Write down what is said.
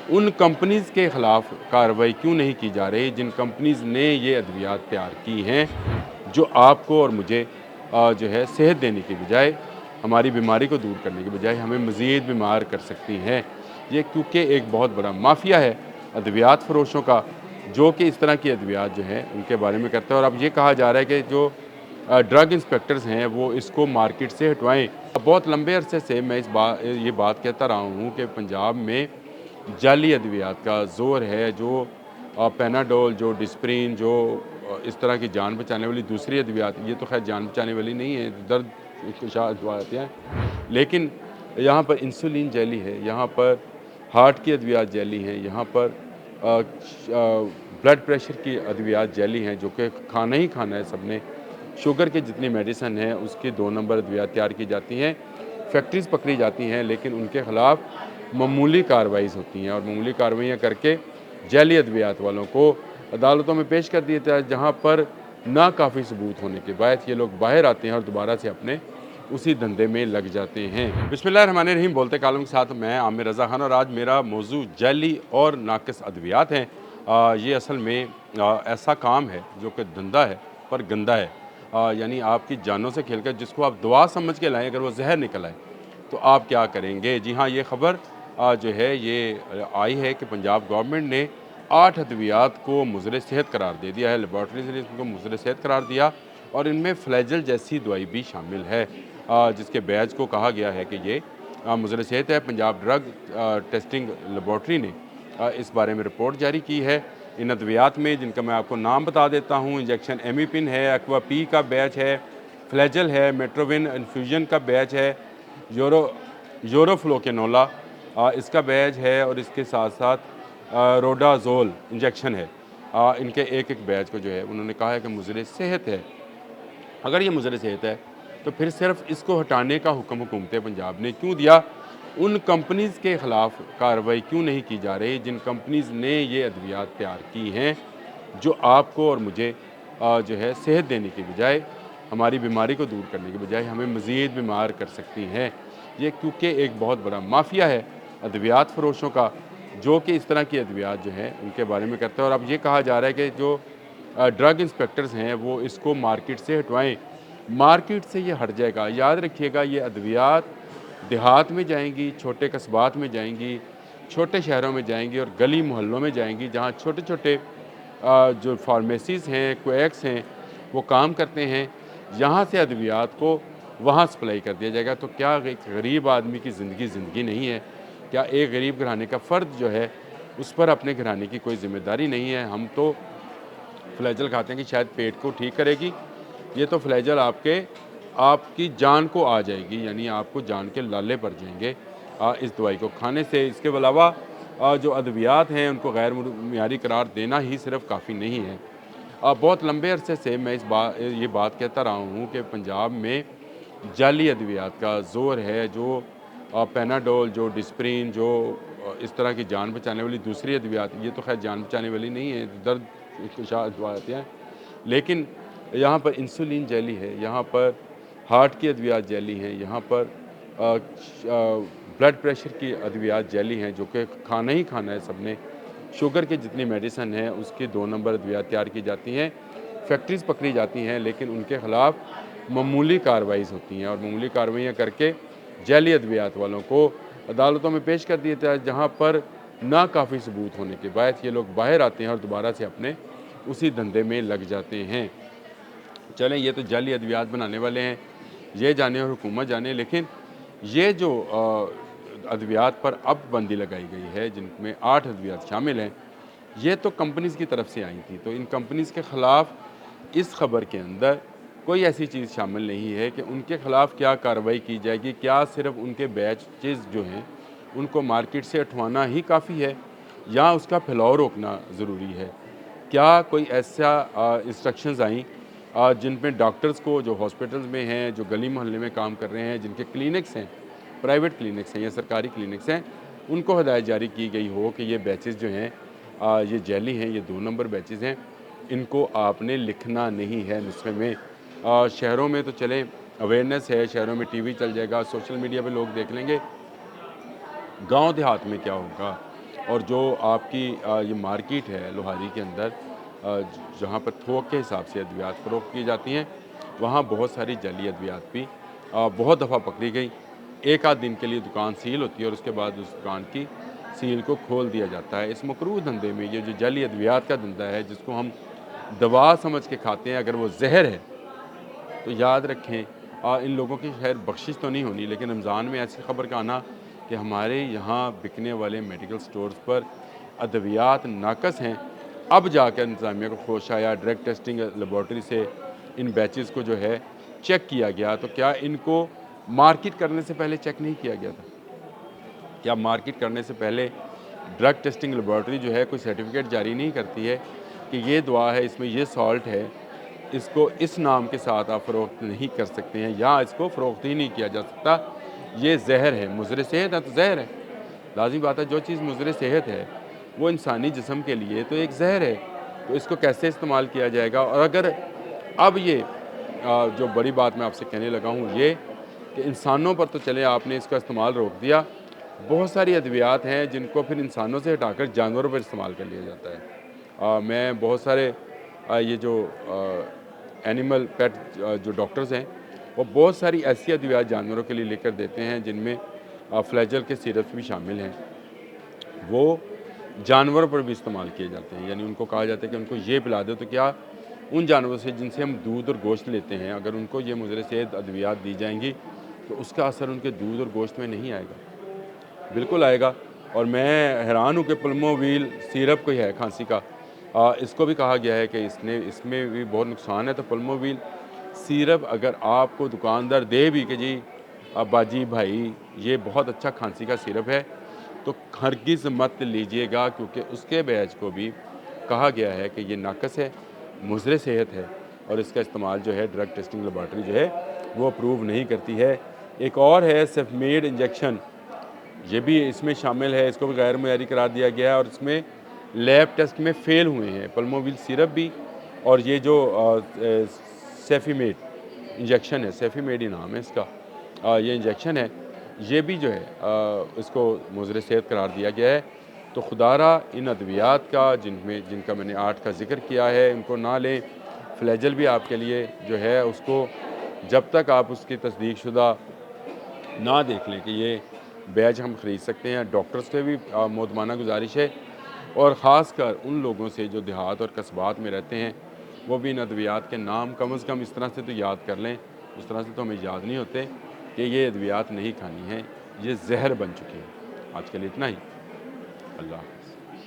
उन कंपनीज़ के ख़िलाफ़ कार्रवाई क्यों नहीं की जा रही जिन कंपनीज़ ने ये अद्वियात तैयार की हैं, जो आपको और मुझे जो है सेहत देने की बजाय, हमारी बीमारी को दूर करने की बजाय हमें मज़ीद बीमार कर सकती हैं। ये क्योंकि एक बहुत बड़ा माफ़िया है अद्वियात फ़रोशों का, जो कि इस तरह की अद्वियात जो हैं उनके बारे में करता है। और अब ये कहा जा रहा है कि जो ड्रग इंस्पेक्टर्स हैं वो इसको मार्केट से हटवाएँ। बहुत लंबे अरसे से मैं ये बात कहता रहा हूँ कि पंजाब में जाली अद्वियात का ज़ोर है, जो पैनाडोल, जो डिस्प्रिन, जो इस तरह की जान बचाने वाली दूसरी अद्वियात, ये तो ख़ैर जान बचाने वाली नहीं है, दर्द कुशा दवाएँ हैं। लेकिन यहाँ पर इंसुलिन जेली है, यहाँ पर हार्ट की अद्वियात जेली हैं, यहाँ पर ब्लड प्रेशर की अद्वियात जेली हैं, जो कि खाना ही खाना है सबने। शुगर की जितनी मेडिसिन है, उसकी 2 नंबर अद्वियात तैयार की जाती हैं। फैक्ट्रीज़ पकड़ी जाती हैं, लेकिन उनके ख़िलाफ़ मामूली कार्रवाईज़ होती हैं और मामूली कार्रवाइयाँ करके जैली अद्वियात वालों को अदालतों में पेश कर दिया जाता है, जहाँ पर नाकाफ़ी सबूत होने के बाद ये लोग बाहर आते हैं और दोबारा से अपने उसी धंधे में लग जाते हैं। बिस्मिल्लाहिर्रहमानिर्रहीम, बोलते कालम के साथ मैं आमिर रज़ा खान और आज मेरा मौजू जैली और नाक़िस अद्वियात हैं। ये असल में ऐसा काम है जो कि धंधा है पर गंदा है। यानी आपकी जानों से खेलकर जिसको आप दवा समझ के लाएँ, अगर वो ज़हर निकल आए तो आप क्या करेंगे? जी हाँ, ये खबर जो है ये आई है कि पंजाब गवर्नमेंट ने 8 अद्वियात को मुज़र सेहत करार दे दिया है। लेबॉर्ट्रीज़ ने इसको मुज़र सेहत करार दिया और इनमें फ्लैजेल जैसी दवाई भी शामिल है, जिसके बैच को कहा गया है कि ये मुज़र सेहत है। पंजाब ड्रग टेस्टिंग लेबॉर्ट्री ने इस बारे में रिपोर्ट जारी की है। इन अद्वियात में, जिनका मैं आपको नाम बता देता हूँ, इंजेक्शन एमिपिन है, एक्वापी का बैच है, फ्लैजेल है, मेट्रोविन इन्फ्यूजन का बैच है, यूरो यूरोफ्लोकेनोला इसका बैच है और इसके साथ साथ रोडाज़ोल इंजेक्शन है। इनके एक-एक बैच को जो है उन्होंने कहा है कि मुज़र सेहत है। अगर ये मुज़र सेहत है तो फिर सिर्फ इसको हटाने का हुक्म हुकूमत पंजाब ने क्यों दिया? उन कंपनीज़ के ख़िलाफ़ कार्रवाई क्यों नहीं की जा रही जिन कंपनीज़ ने ये अद्वियात तैयार की हैं, जो आपको और मुझे जो है सेहत देने की बजाय, हमारी बीमारी को दूर करने की बजाय हमें मज़ीद बीमार कर सकती हैं। ये क्योंकि एक बहुत बड़ा माफ़िया है अद्वियात फ़रोशों का, जो कि इस तरह की अद्वियात जो हैं उनके बारे में करता है। और अब ये कहा जा रहा है कि जो ड्रग इंस्पेक्टर्स हैं वो इसको मार्केट से हटवाएँ। मार्केट से ये हट जाएगा। याद रखिएगा, ये अद्वियात देहात में जाएँगी, छोटे कस्बात में जाएँगी, छोटे शहरों में जाएँगी और गली मोहल्लों में जाएँगी, जहाँ छोटे-छोटे जो फार्मेसीज़ हैं, क्वैक्स हैं, वो काम करते हैं। यहाँ से अद्वियात को वहाँ सप्लाई कर दिया जाएगा। तो क्या एक गरीब आदमी की ज़िंदगी नहीं है? क्या एक गरीब घराने का फ़र्द जो है, उस पर अपने घराने की कोई ज़िम्मेदारी नहीं है? हम तो फ्लैजल खाते हैं कि शायद पेट को ठीक करेगी। ये तो फ्लैजल आपकी जान को आ जाएगी, यानी आपको जान के लाले पड़ जाएँगे इस दवाई को खाने से। इसके अलावा जो अद्वियात हैं उनको गैर मियारी करार देना ही सिर्फ़ काफ़ी नहीं है। बहुत लंबे अरसे से मैं ये बात कहता रहा हूँ कि पंजाब में जाली अद्वियात का ज़ोर है, जो पैनाडोल, जो डिस्प्रिन, जो इस तरह की जान बचाने वाली दूसरी अद्वियात, ये तो ख़ैर जान बचाने वाली नहीं है, दर्द कुशा दवाएँ हैं। लेकिन यहाँ पर इंसुलिन जेली है, यहाँ पर हार्ट की अद्वियात जेली हैं, यहाँ पर ब्लड प्रेशर की अद्वियात जेली हैं, जो कि खाना ही खाना है सबने। शुगर की जितनी मेडिसिन है, उसकी 2 नंबर अद्वियात तैयार की जाती हैं। फैक्ट्रीज़ पकड़ी जाती हैं, लेकिन उनके ख़िलाफ़ मामूली कार्रवाईज़ होती हैं और मामूली कार्रवाइयाँ करके जैली अद्वियात वालों को अदालतों में पेश कर दिया जाता है, जहाँ पर नाकाफ़ी सबूत होने के बाद ये लोग बाहर आते हैं और दोबारा से अपने उसी धंधे में लग जाते हैं। चलें, ये तो जाली अद्वियात बनाने वाले हैं, ये जाने और हुकूमत जाने। लेकिन ये जो अद्वियात पर अब पाबंदी लगाई गई है, जिनमें 8 अद्वियात शामिल हैं, ये तो कंपनीज़ की तरफ से आई थी। तो इन कंपनीज़ के ख़िलाफ़ इस खबर के अंदर कोई ऐसी चीज़ शामिल नहीं है कि उनके ख़िलाफ़ क्या कार्रवाई की जाएगी। क्या सिर्फ़ उनके बैचेज़ जो हैं उनको मार्केट से हटवाना ही काफ़ी है, या उसका फैलाव रोकना ज़रूरी है? क्या कोई ऐसा इंस्ट्रक्शंस आईं जिन पे डॉक्टर्स को, जो हॉस्पिटल्स में हैं, जो गली मोहल्ले में काम कर रहे हैं, जिनके क्लिनिक्स हैं, प्राइवेट क्लिनिक्स हैं या सरकारी क्लिनिक्स हैं, उनको हिदायत जारी की गई हो कि ये बैचेज़ जो हैं ये जैली हैं, ये 2 नंबर बैचेज़ हैं, इनको आपने लिखना नहीं है नुस्खे में। शहरों में तो चलें अवेयरनेस है, शहरों में टीवी चल जाएगा, सोशल मीडिया पे लोग देख लेंगे। गाँव देहात में क्या होगा? और जो आपकी ये मार्केट है लोहारी के अंदर, जहाँ पर थोक के हिसाब से अद्वियात फ़रोख्त की जाती हैं, वहाँ बहुत सारी जाली अद्वियात भी बहुत दफ़ा पकड़ी गई। एक आध दिन के लिए दुकान सील होती है और उसके बाद उस दुकान की सील को खोल दिया जाता है। इस मकरूह धंधे में ये जो जाली अद्वियात का धंधा है, जिसको हम दवा समझ के खाते हैं, अगर वो ज़हर है तो याद रखें, इन लोगों की खैर बख्शिश तो नहीं होनी, लेकिन रमज़ान में ऐसी खबर का आना कि हमारे यहाँ बिकने वाले मेडिकल स्टोर्स पर अद्वियात नाकस हैं, अब जाकर इंतज़ामिया को होश आया। ड्रग टेस्टिंग लेबॉर्ट्री से इन बैचेज़ को जो है चेक किया गया, तो क्या इनको मार्केट करने से पहले चेक नहीं किया गया था? क्या मार्केट करने से पहले ड्रग टेस्टिंग लेबॉर्ट्री जो है कोई सर्टिफिकेट जारी नहीं करती है कि ये दवा है, इसमें ये सॉल्ट है, इसको इस नाम के साथ आप फ़रोख्त नहीं कर सकते हैं, या इसको फ़रोख्त ही नहीं किया जा सकता, ये ज़हर है, मुज़र सेहत है तो ज़हर है। लाज़मी बात है, जो चीज़ मुज़र सेहत है वो इंसानी जिस्म के लिए तो एक ज़हर है, तो इसको कैसे इस्तेमाल किया जाएगा? और अगर अब ये जो बड़ी बात मैं आपसे कहने लगा हूँ ये कि इंसानों पर तो चले आपने इसका इस्तेमाल रोक दिया, बहुत सारी अद्वियात हैं जिनको फिर इंसानों से हटाकर जानवरों पर इस्तेमाल कर लिया जाता है। मैं बहुत सारे ये जो एनिमल पेट जो डॉक्टर्स हैं, वो बहुत सारी ऐसी अद्वियात जानवरों के लिए लेकर देते हैं जिनमें फ्लैजल के सिरप्स भी शामिल हैं। वो जानवरों पर भी इस्तेमाल किए जाते हैं, यानी उनको कहा जाता है कि उनको ये पिला दो, तो क्या उन जानवरों से जिनसे हम दूध और गोश्त लेते हैं, अगर उनको ये मुज़र सेहत अद्वियात दी जाएंगी तो उसका असर उनके दूध और गोश्त में नहीं आएगा? बिल्कुल आएगा। और मैं हैरान हूँ कि पल्मोविल सिरप कोई है खांसी का, इसको भी कहा गया है कि इसमें भी बहुत नुकसान है। तो पल्मोविल सिरप अगर आपको दुकानदार दे भी कि जी बाजी भाई ये बहुत अच्छा खांसी का सिरप है, तो हरगिज़ मत लीजिएगा, क्योंकि उसके बैच को भी कहा गया है कि ये नाकस है, मुज़र सेहत है, और इसका इस्तेमाल जो है ड्रग टेस्टिंग लेबॉर्ट्री जो है वो अप्रूव नहीं करती है। एक और है सेफमेड इंजेक्शन, ये भी इसमें शामिल है, इसको भी गैर मयारी करार दिया गया है और इसमें लैब टेस्ट में फ़ेल हुए हैं पल्मोविल सिरप भी, और ये जो सेफीमेड इंजेक्शन है, सेफीमेड ही नाम है इसका, ये इंजेक्शन है, ये भी जो है इसको मुज़र सेहत करार दिया गया है। तो खुदारा इन अद्वियात का जिनका मैंने 8 का ज़िक्र किया है, इनको ना लें। फ्लैजल भी आपके लिए जो है उसको, जब तक आप उसकी तस्दीक शुदा ना देख लें कि ये बैच हम ख़रीद सकते हैं, डॉक्टर्स से भी मोदमाना गुजारिश है, और ख़ासकर उन लोगों से जो देहात और कस्बात में रहते हैं, वो भी इन अद्वियात के नाम कम से कम इस तरह से तो याद कर लें, उस तरह से तो हमें याद नहीं होते कि ये अद्वियात नहीं खानी है, ये ज़हर बन चुके हैं। आज के लिए इतना ही। अल्लाह।